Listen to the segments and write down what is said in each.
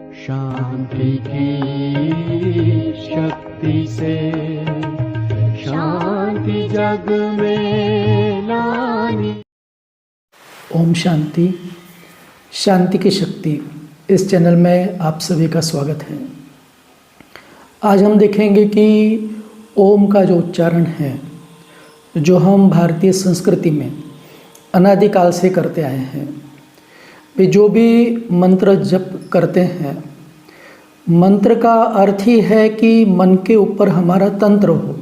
शांति की शक्ति से शांति जग में लानी। ओम शांति, शांति की शक्ति इस चैनल में आप सभी का स्वागत है। आज हम देखेंगे कि ओम का जो उच्चारण है, जो हम भारतीय संस्कृति में अनादिकाल से करते आए हैं, वे जो भी मंत्र जप करते हैं, मंत्र का अर्थ ही है कि मन के ऊपर हमारा तंत्र हो।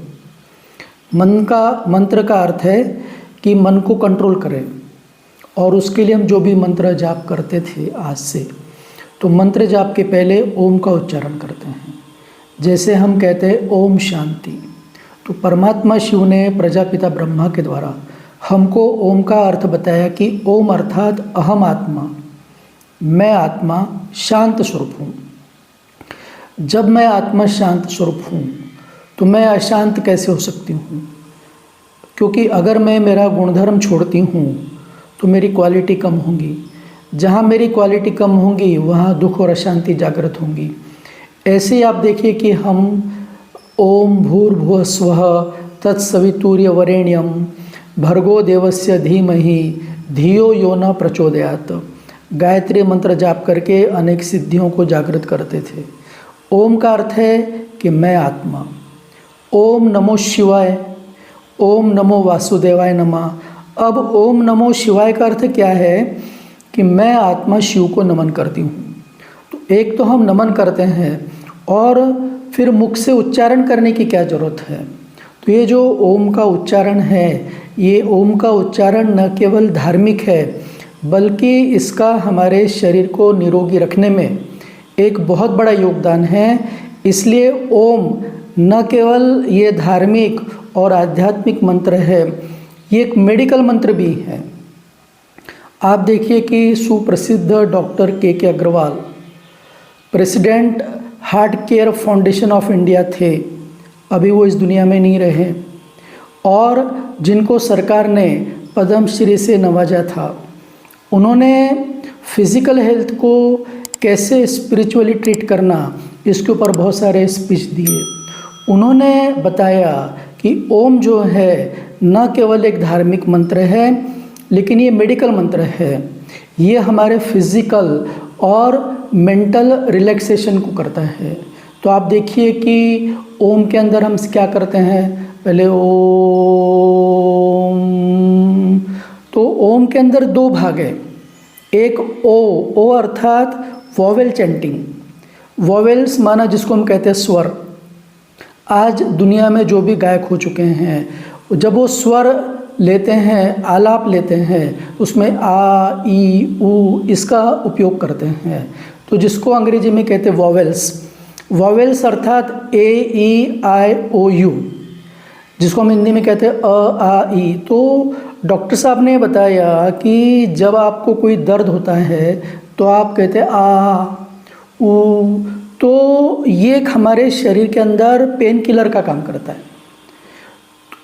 मंत्र का अर्थ है कि मन को कंट्रोल करें, और उसके लिए हम जो भी मंत्र जाप करते थे आज से, तो मंत्र जाप के पहले ओम का उच्चारण करते हैं। जैसे हम कहते हैं ओम शांति, तो परमात्मा शिव ने प्रजापिता ब्रह्मा के द्वारा हमको ओम का अर्थ बताया कि ओम अर्थात अहम आत्मा, मैं आत्मा शांत स्वरूप हूँ। जब मैं आत्मा शांत स्वरूप हूँ तो मैं अशांत कैसे हो सकती हूँ? क्योंकि अगर मैं मेरा गुणधर्म छोड़ती हूँ तो मेरी क्वालिटी कम होगी। जहाँ मेरी क्वालिटी कम होगी वहाँ दुख और अशांति जागृत होंगी। ऐसे ही आप देखिए कि हम ओम भूर्भुवः स्वः तत्सवितुर्वरेण्यं भर्गो देवस्य धीमहि धियो यो न प्रचोदयात्, गायत्री मंत्र जाप करके अनेक सिद्धियों को जागृत करते थे। ओम का अर्थ है कि मैं आत्मा। ओम नमो शिवाय, ओम नमो वासुदेवाय नमः। अब ओम नमो शिवाय का अर्थ क्या है कि मैं आत्मा शिव को नमन करती हूँ। तो एक तो हम नमन करते हैं, और फिर मुख से उच्चारण करने की क्या ज़रूरत है? तो ये जो ओम का उच्चारण है, ये ओम का उच्चारण न केवल धार्मिक है, बल्कि इसका हमारे शरीर को निरोगी रखने में एक बहुत बड़ा योगदान है। इसलिए ओम न केवल ये धार्मिक और आध्यात्मिक मंत्र है, ये एक मेडिकल मंत्र भी है। आप देखिए कि सुप्रसिद्ध doctor K Aggarwal president heart care foundation of India थे। अभी वो इस दुनिया में नहीं रहे, और जिनको सरकार ने पद्मश्री से नवाजा था, उन्होंने फिज़िकल हेल्थ को कैसे स्पिरिचुअली ट्रीट करना, इसके ऊपर बहुत सारे स्पीच दिए। उन्होंने बताया कि ओम जो है न केवल एक धार्मिक मंत्र है, लेकिन ये मेडिकल मंत्र है। ये हमारे फिज़िकल और मेंटल रिलैक्सेशन को करता है। तो आप देखिए कि ओम के अंदर हम क्या करते हैं, पहले ओम, तो ओम के अंदर दो भाग है। एक ओ अर्थात वॉवेल चैंटिंग। वॉवेल्स माना जिसको हम कहते हैं स्वर। आज दुनिया में जो भी गायक हो चुके हैं, जब वो स्वर लेते हैं, आलाप लेते हैं, उसमें आ ई ऊ इसका उपयोग करते हैं, तो जिसको अंग्रेजी में कहते हैं वॉवेल्स। वॉवेल्स अर्थात ए ई आई ओ यू, जिसको हम हिंदी में कहते हैं अ आ ई। तो डॉक्टर साहब ने बताया कि जब आपको कोई दर्द होता है तो आप कहते हैं आ ऊ, तो ये एक हमारे शरीर के अंदर पेन किलर का काम करता है।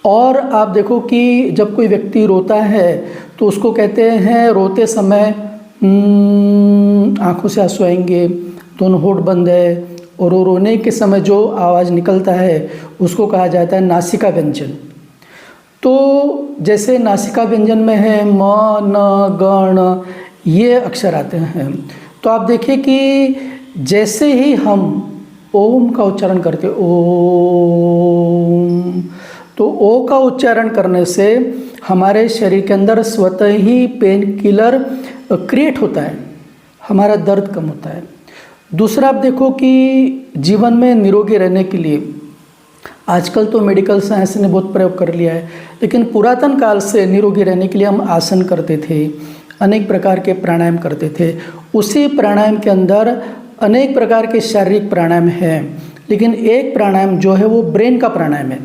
और आप देखो कि जब कोई व्यक्ति रोता है तो उसको कहते हैं रोते समय आँखों से आंसू आएंगे, दोनों होठ बंद है, और वो रोने के समय जो आवाज़ निकलता है उसको कहा जाता है नासिका व्यंजन। तो जैसे नासिका व्यंजन में है म न गण, ये अक्षर आते हैं। तो आप देखिए कि जैसे ही हम ओम का उच्चारण करते ओम, तो ओ का उच्चारण करने से हमारे शरीर के अंदर स्वतः ही पेन किलर क्रिएट होता है, हमारा दर्द कम होता है। दूसरा आप देखो कि जीवन में निरोगी रहने के लिए आजकल तो मेडिकल साइंस ने बहुत प्रयोग कर लिया है, लेकिन पुरातन काल से निरोगी रहने के लिए हम आसन करते थे, अनेक प्रकार के प्राणायाम करते थे। उसी प्राणायाम के अंदर अनेक प्रकार के शारीरिक प्राणायाम हैं, लेकिन एक प्राणायाम जो है वो ब्रेन का प्राणायाम है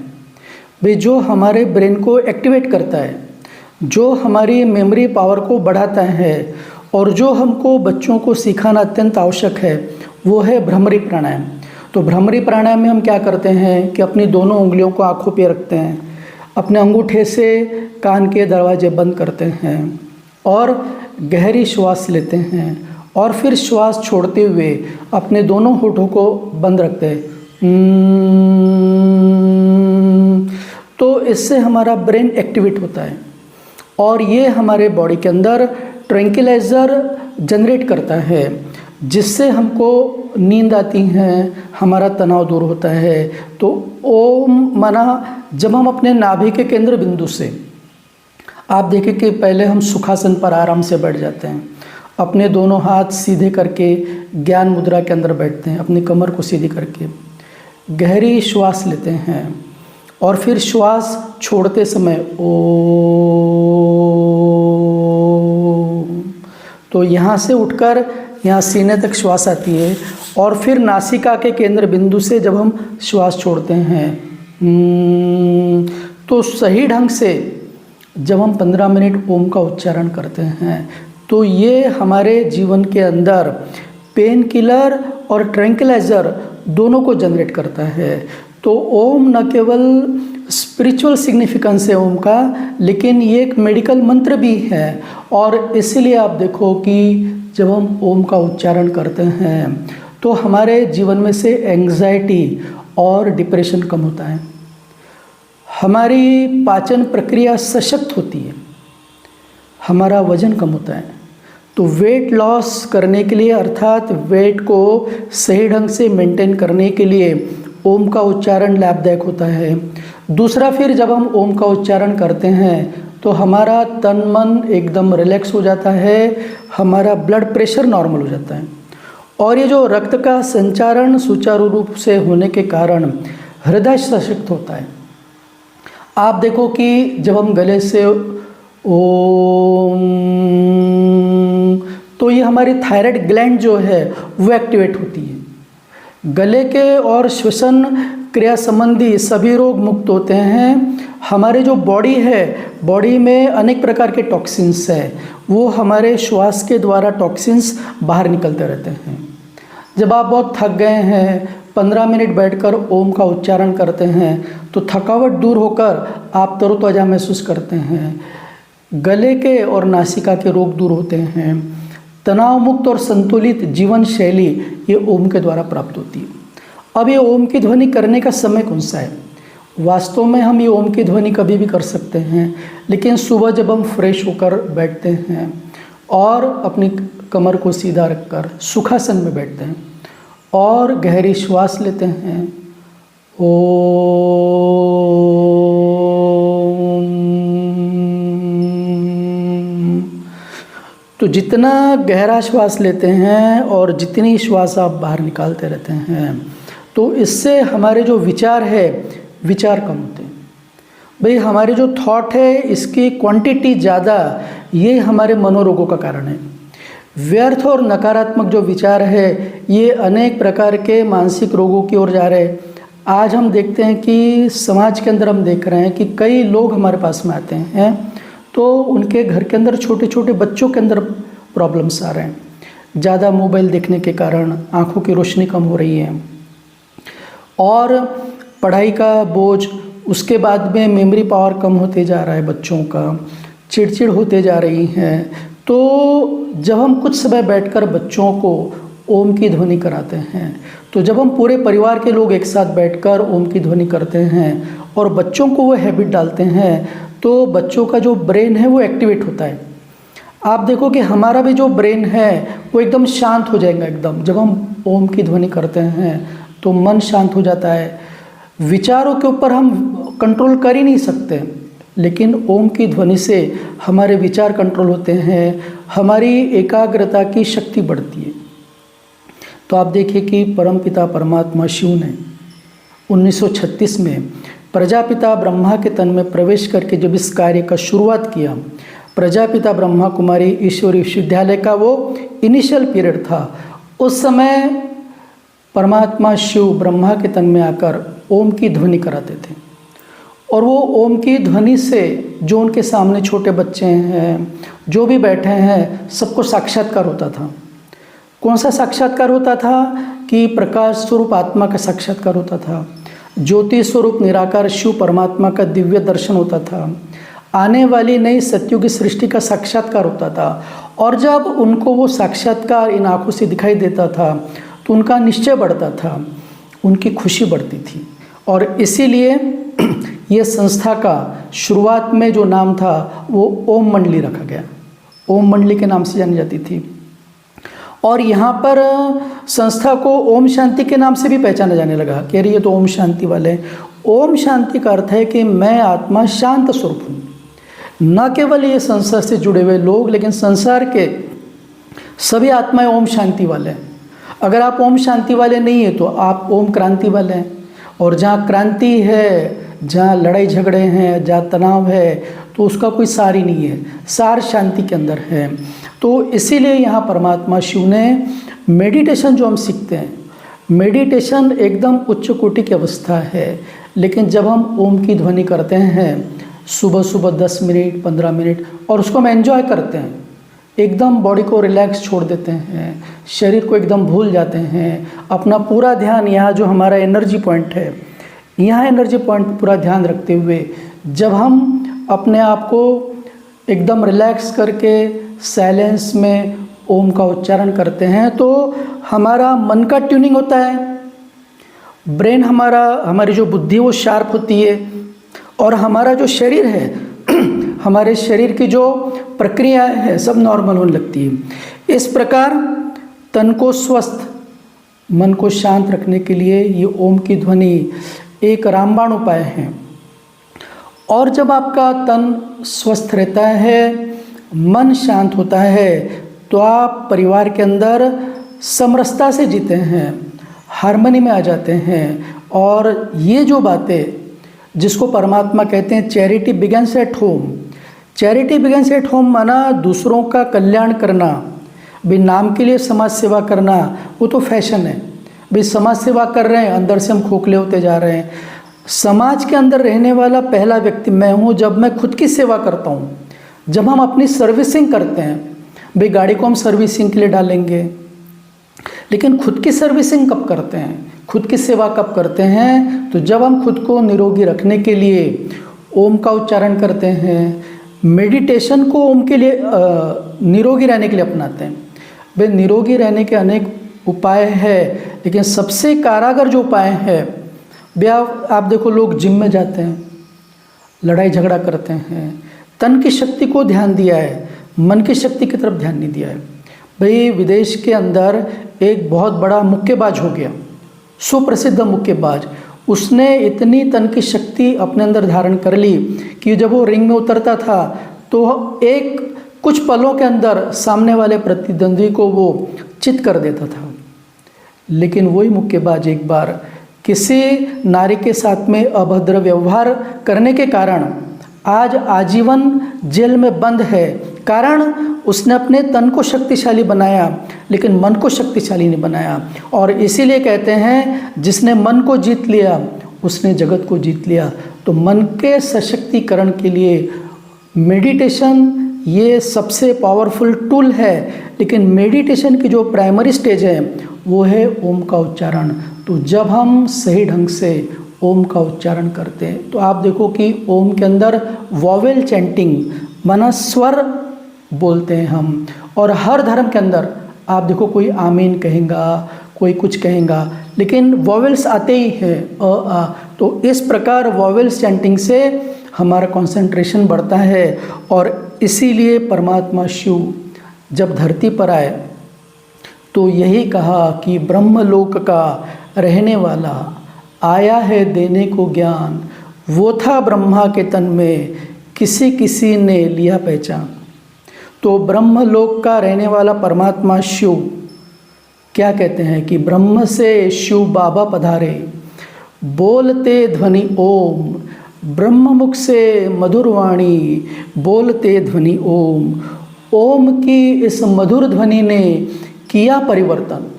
भाई, जो हमारे ब्रेन को एक्टिवेट करता है, जो हमारी मेमोरी पावर को बढ़ाता है, और जो हमको बच्चों को सिखाना अत्यंत आवश्यक है, वो है भ्रमरी प्राणायाम। तो भ्रमरी प्राणायाम में हम क्या करते हैं कि अपनी दोनों उंगलियों को आँखों पे रखते हैं, अपने अंगूठे से कान के दरवाजे बंद करते हैं, और गहरी श्वास लेते हैं और फिर श्वास छोड़ते हुए अपने दोनों होठों को बंद रखते हैं। तो इससे हमारा ब्रेन एक्टिवेट होता है और ये हमारे बॉडी के अंदर ट्रैंक्विलाइज़र जनरेट करता है, जिससे हमको नींद आती है, हमारा तनाव दूर होता है। तो ओम माना जब हम अपने नाभि के केंद्र बिंदु से, आप देखें कि पहले हम सुखासन पर आराम से बैठ जाते हैं, अपने दोनों हाथ सीधे करके ज्ञान मुद्रा के अंदर बैठते हैं, अपनी कमर को सीधी करके गहरी श्वास लेते हैं और फिर श्वास छोड़ते समय ओम। तो यहाँ से उठकर यहाँ सीने तक श्वास आती है और फिर नासिका के केंद्र बिंदु से जब हम श्वास छोड़ते हैं तो सही ढंग से जब हम 15 मिनट ओम का उच्चारण करते हैं तो ये हमारे जीवन के अंदर पेन किलर और ट्रैंक्विलाइज़र दोनों को जनरेट करता है। तो ओम न केवल स्पिरिचुअल सिग्निफिकेंस है ओम का, लेकिन ये एक मेडिकल मंत्र भी है। और इसीलिए आप देखो कि जब हम ओम का उच्चारण करते हैं तो हमारे जीवन में से एंग्जाइटी और डिप्रेशन कम होता है, हमारी पाचन प्रक्रिया सशक्त होती है, हमारा वजन कम होता है। तो वेट लॉस करने के लिए अर्थात वेट को सही ढंग से मेंटेन करने के लिए ओम का उच्चारण लाभदायक होता है। दूसरा, फिर जब हम ओम का उच्चारण करते हैं तो हमारा तन मन एकदम रिलैक्स हो जाता है, हमारा ब्लड प्रेशर नॉर्मल हो जाता है और ये जो रक्त का संचारण सुचारू रूप से होने के कारण हृदय सशक्त होता है। आप देखो कि जब हम गले से ओम, तो ये हमारी थायराइड ग्लैंड जो है वो एक्टिवेट होती है, गले के और श्वसन क्रिया संबंधी सभी रोग मुक्त होते हैं। हमारे जो बॉडी है, बॉडी में अनेक प्रकार के टॉक्सिन्स है, वो हमारे श्वास के द्वारा टॉक्सिन्स बाहर निकलते रहते हैं। जब आप बहुत थक गए हैं, 15 मिनट बैठकर ओम का उच्चारण करते हैं तो थकावट दूर होकर आप तरोताज़ा महसूस करते हैं, गले के और नासिका के रोग दूर होते हैं, तनाव मुक्त और संतुलित जीवन शैली ये ओम के द्वारा प्राप्त होती है। अब ये ओम की ध्वनि करने का समय कौन सा है? वास्तव में हम ये ओम की ध्वनि कभी भी कर सकते हैं, लेकिन सुबह जब हम फ्रेश होकर बैठते हैं और अपनी कमर को सीधा रखकर सुखासन में बैठते हैं और गहरी श्वास लेते हैं, ओम। तो जितना गहरा श्वास लेते हैं और जितनी श्वास आप बाहर निकालते रहते हैं तो इससे हमारे जो विचार है, विचार कम होते हैं। भाई हमारे जो थॉट है इसकी क्वांटिटी ज़्यादा, ये हमारे मनोरोगों का कारण है। व्यर्थ और नकारात्मक जो विचार है ये अनेक प्रकार के मानसिक रोगों की ओर जा रहे हैं। आज हम देखते हैं कि समाज के अंदर हम देख रहे हैं कि कई लोग हमारे पास में आते हैं तो उनके घर के अंदर छोटे छोटे बच्चों के अंदर प्रॉब्लम्स आ रहे हैं। ज़्यादा मोबाइल देखने के कारण आँखों की रोशनी कम हो रही है और पढ़ाई का बोझ, उसके बाद में मेमोरी पावर कम होते जा रहा है, बच्चों का चिड़चिड़ होते जा रही हैं। तो जब हम कुछ समय बैठकर बच्चों को ओम की ध्वनि कराते हैं, तो जब हम पूरे परिवार के लोग एक साथ बैठकर ओम की ध्वनि करते हैं और बच्चों को वो हैबिट डालते हैं तो बच्चों का जो ब्रेन है वो एक्टिवेट होता है। आप देखो कि हमारा भी जो ब्रेन है वो एकदम शांत हो जाएगा एकदम। जब हम ओम की ध्वनि करते हैं तो मन शांत हो जाता है। विचारों के ऊपर हम कंट्रोल कर ही नहीं सकते, लेकिन ओम की ध्वनि से हमारे विचार कंट्रोल होते हैं, हमारी एकाग्रता की शक्ति बढ़ती है। तो आप देखिए कि परमपिता परमात्मा शिव ने 1936 में प्रजापिता ब्रह्मा के तन में प्रवेश करके जब इस कार्य का शुरुआत किया, प्रजापिता ब्रह्मा कुमारी ईश्वरी विश्वविद्यालय का वो इनिशियल पीरियड था, उस समय परमात्मा शिव ब्रह्मा के तन में आकर ओम की ध्वनि कराते थे और वो ओम की ध्वनि से जो उनके सामने छोटे बच्चे हैं, जो भी बैठे हैं, सबको साक्षात्कार होता था। कौन सा साक्षात्कार होता था कि प्रकाश स्वरूप आत्मा का साक्षात्कार होता था, ज्योति स्वरूप निराकार शिव परमात्मा का दिव्य दर्शन होता था। आने वाली नई सत्युग की सृष्टि का साक्षात्कार होता था। और जब उनको वो साक्षात्कार इन आँखों से दिखाई देता था तो उनका निश्चय बढ़ता था, उनकी खुशी बढ़ती थी। और इसीलिए ये संस्था का शुरुआत में जो नाम था वो ओम मंडली रखा गया, ओम मंडली के नाम से जानी जाती थी। और यहाँ पर संस्था को ओम शांति के नाम से भी पहचाना जाने लगा कि अरे ये तो ओम शांति वाले हैं। ओम शांति का अर्थ है कि मैं आत्मा शांत स्वरूप हूँ। न केवल ये संसार से जुड़े हुए लोग, लेकिन संसार के सभी आत्माएं ओम शांति वाले हैं। अगर आप ओम शांति वाले नहीं हैं तो आप ओम क्रांति वाले हैं। और जहाँ क्रांति है, जहाँ लड़ाई झगड़े हैं, जहाँ तनाव है, तो उसका कोई सार ही नहीं है, सार शांति के अंदर है। तो इसीलिए यहाँ परमात्मा शिव ने मेडिटेशन जो हम सीखते हैं, मेडिटेशन एकदम उच्च कोटि की अवस्था है। लेकिन जब हम ओम की ध्वनि करते हैं सुबह सुबह 10 मिनट 15 मिनट, और उसको हम एंजॉय करते हैं, एकदम बॉडी को रिलैक्स छोड़ देते हैं, शरीर को एकदम भूल जाते हैं, अपना पूरा ध्यान यहाँ जो हमारा एनर्जी पॉइंट है, यहाँ एनर्जी पॉइंट पर पूरा ध्यान रखते हुए जब हम अपने आप को एकदम रिलैक्स करके साइलेंस में ओम का उच्चारण करते हैं तो हमारा मन का ट्यूनिंग होता है, ब्रेन हमारी जो बुद्धि वो शार्प होती है, और हमारा जो शरीर है हमारे शरीर की जो प्रक्रिया है सब नॉर्मल होने लगती है। इस प्रकार तन को स्वस्थ, मन को शांत रखने के लिए ये ओम की ध्वनि एक रामबाण उपाय है। और जब आपका तन स्वस्थ रहता है, मन शांत होता है, तो आप परिवार के अंदर समरसता से जीते हैं, हार्मनी में आ जाते हैं। और ये जो बातें जिसको परमात्मा कहते हैं charity begins at home, charity begins at home माना दूसरों का कल्याण करना। भी नाम के लिए समाज सेवा करना वो तो फैशन है, भी समाज सेवा कर रहे हैं, अंदर से हम खोखले होते जा रहे हैं। समाज के अंदर रहने वाला पहला व्यक्ति मैं हूँ जब मैं खुद की सेवा करता हूँ, जब हम अपनी सर्विसिंग करते हैं। भाई गाड़ी को हम सर्विसिंग के लिए डालेंगे, लेकिन खुद की सर्विसिंग कब करते हैं, खुद की सेवा कब करते हैं? तो जब हम खुद को निरोगी रखने के लिए ओम का उच्चारण करते हैं, मेडिटेशन को ओम के लिए निरोगी रहने के लिए अपनाते हैं। भाई निरोगी रहने के अनेक उपाय है, लेकिन सबसे कारागर जो उपाय है भैया, आप देखो लोग जिम में जाते हैं, लड़ाई झगड़ा करते हैं, तन की शक्ति को ध्यान दिया है, मन की शक्ति की तरफ ध्यान नहीं दिया है। भाई विदेश के अंदर एक बहुत बड़ा मुक्केबाज हो गया, सुप्रसिद्ध मुक्केबाज, उसने इतनी तन की शक्ति अपने अंदर धारण कर ली कि जब वो रिंग में उतरता था तो एक कुछ पलों के अंदर सामने वाले प्रतिद्वंद्वी को वो चित कर देता था। लेकिन वही मुक्केबाज एक बार किसी नारी के साथ में अभद्र व्यवहार करने के कारण आज आजीवन जेल में बंद है। कारण उसने अपने तन को शक्तिशाली बनाया, लेकिन मन को शक्तिशाली नहीं बनाया। और इसीलिए कहते हैं जिसने मन को जीत लिया उसने जगत को जीत लिया। तो मन के सशक्तिकरण के लिए मेडिटेशन ये सबसे पावरफुल टूल है। लेकिन मेडिटेशन की जो प्राइमरी स्टेज है वो है ओम का उच्चारण। तो जब हम सही ढंग से ओम का उच्चारण करते हैं तो आप देखो कि ओम के अंदर वॉवेल चैंटिंग माना स्वर बोलते हैं हम। और हर धर्म के अंदर आप देखो कोई आमीन कहेगा, कोई कुछ कहेगा, लेकिन वॉवेल्स आते ही हैं अ आ। तो इस प्रकार वॉवेल्स चैंटिंग से हमारा कंसंट्रेशन बढ़ता है। और इसीलिए परमात्मा शिव जब धरती पर आए तो यही कहा कि ब्रह्मलोक का रहने वाला आया है देने को ज्ञान, वो था ब्रह्मा के तन में किसी किसी ने लिया पहचान। तो ब्रह्मलोक का रहने वाला परमात्मा शिव क्या कहते हैं कि ब्रह्म से शिव बाबा पधारे, बोलते ध्वनि ओम, ब्रह्म मुख से मधुर वाणी, बोलते ध्वनि ओम। ओम की इस मधुर ध्वनि ने किया परिवर्तन।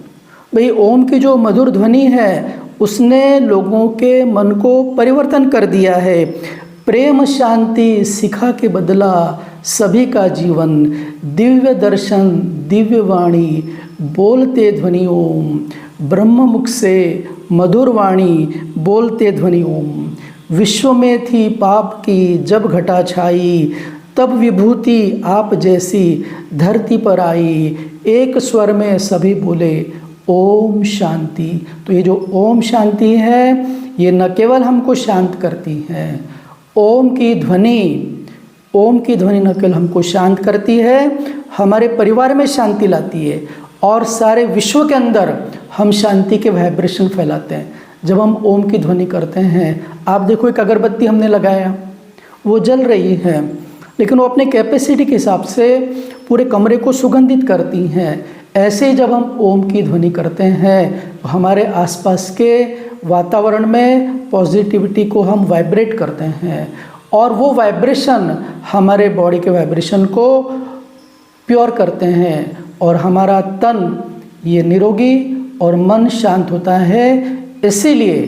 भाई ओम की जो मधुर ध्वनि है उसने लोगों के मन को परिवर्तन कर दिया है। प्रेम शांति सिखा के बदला सभी का जीवन, दिव्य दर्शन दिव्य वाणी, बोलते ध्वनि ओम, ब्रह्म मुख से मधुर वाणी, बोलते ध्वनि ओम। विश्व में थी पाप की जब घटा छाई, तब विभूति आप जैसी धरती पर आई। एक स्वर में सभी बोले ओम शांति। तो ये जो ओम शांति है ये न केवल हमको शांत करती है, ओम की ध्वनि न केवल हमको शांत करती है, हमारे परिवार में शांति लाती है और सारे विश्व के अंदर हम शांति के वाइब्रेशन फैलाते हैं। जब हम ओम की ध्वनि करते हैं, आप देखो एक अगरबत्ती हमने लगाया, वो जल रही है, लेकिन वो अपने कैपेसिटी के हिसाब से पूरे कमरे को सुगंधित करती हैं। ऐसे ही जब हम ओम की ध्वनि करते हैं तो हमारे आसपास के वातावरण में पॉजिटिविटी को हम वाइब्रेट करते हैं और वो वाइब्रेशन हमारे बॉडी के वाइब्रेशन को प्योर करते हैं और हमारा तन ये निरोगी और मन शांत होता है। इसीलिए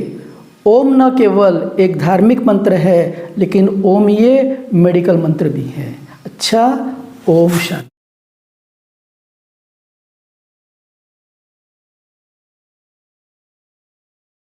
ओम न केवल एक धार्मिक मंत्र है, लेकिन ओम ये मेडिकल मंत्र भी है। अच्छा, ओम शांति।